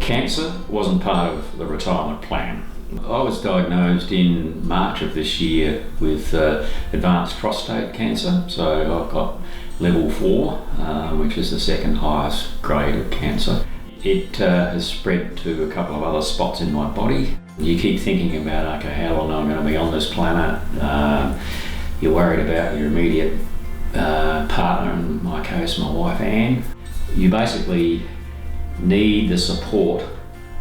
Cancer wasn't part of the retirement plan. I was diagnosed in March of this year with advanced prostate cancer, so I've got level 4, which is the second highest grade of cancer. It has spread to a couple of other spots in my body. You keep thinking about, okay, how long am I going to be on this planet? You're worried about your immediate partner, in my case my wife Anne. You basically need the support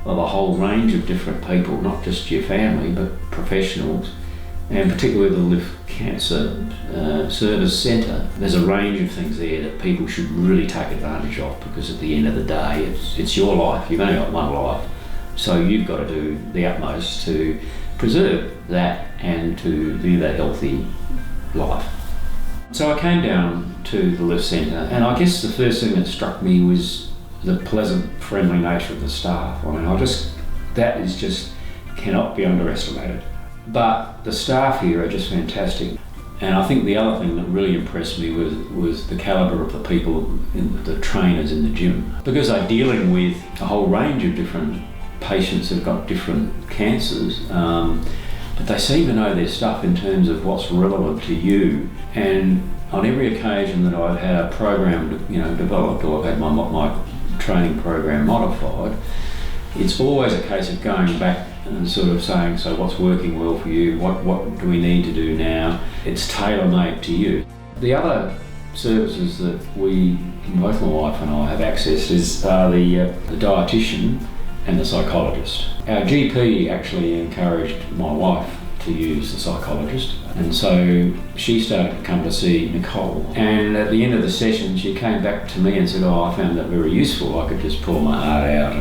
of a whole range of different people, not just your family but professionals, and particularly the Live Cancer Service Centre. There's a range of things there that people should really take advantage of, because at the end of the day it's your life. You've only got one life, so you've got to do the utmost to preserve that and to live a healthy life. So I came down to the Live Centre, and I guess the first thing that struck me was the pleasant, friendly nature of the staff. I mean, that is just cannot be underestimated. But the staff here are just fantastic. And I think the other thing that really impressed me was the calibre of the people, the trainers in the gym. Because they're dealing with a whole range of different patients who've got different cancers, but they seem to know their stuff in terms of what's relevant to you. And on every occasion that I've had a program, developed, or I've had my training program modified, it's always a case of going back and sort of saying, so what's working well for you? What do we need to do now? It's tailor-made to you. The other services that both my wife and I have access are the dietitian and the psychologist. Our GP actually encouraged my wife to use the psychologist, and so she started to come to see Nicole. And at the end of the session, she came back to me and said, I found that very useful. I could just pour my heart out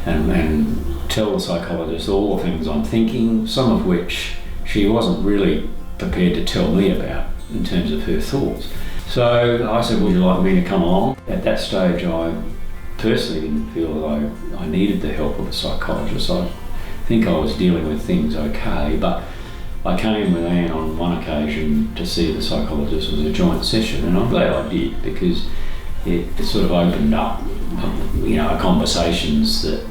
and tell the psychologist all the things I'm thinking, some of which she wasn't really prepared to tell me about in terms of her thoughts. So I said, would you like me to come along? At that stage, I personally didn't feel that I needed the help of a psychologist. I think I was dealing with things okay, but I came with Anne on one occasion to see the psychologist. It was a joint session, and I'm glad I did, because it sort of opened up conversations that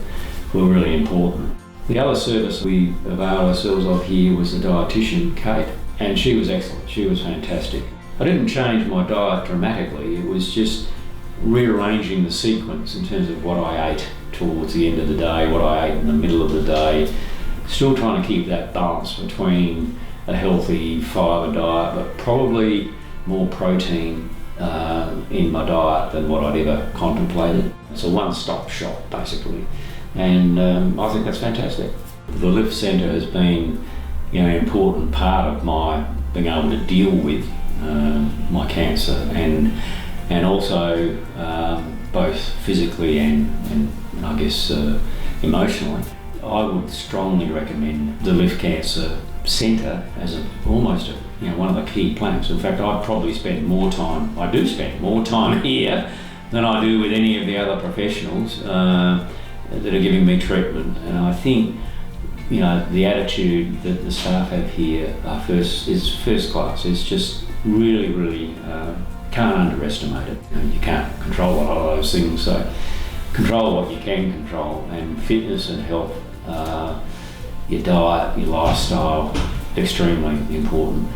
were really important. The other service we availed ourselves of here was the dietitian, Kate, and she was excellent. She was fantastic. I didn't change my diet dramatically. It was just rearranging the sequence in terms of what I ate towards the end of the day, what I ate in the middle of the day, still trying to keep that balance between a healthy fibre diet, but probably more protein in my diet than what I'd ever contemplated. It's a one-stop shop, basically, and I think that's fantastic. The Live Centre has been an important part of my being able to deal with my cancer, and also both physically and I guess emotionally. I would strongly recommend the Live Cancer Centre as almost one of the key planks. In fact, I do spend more time here than I do with any of the other professionals that are giving me treatment. And I think the attitude that the staff have here is first class. It's just really can't underestimate it. You can't control a lot of those things, so control what you can control, and fitness and health, your diet, your lifestyle, extremely important.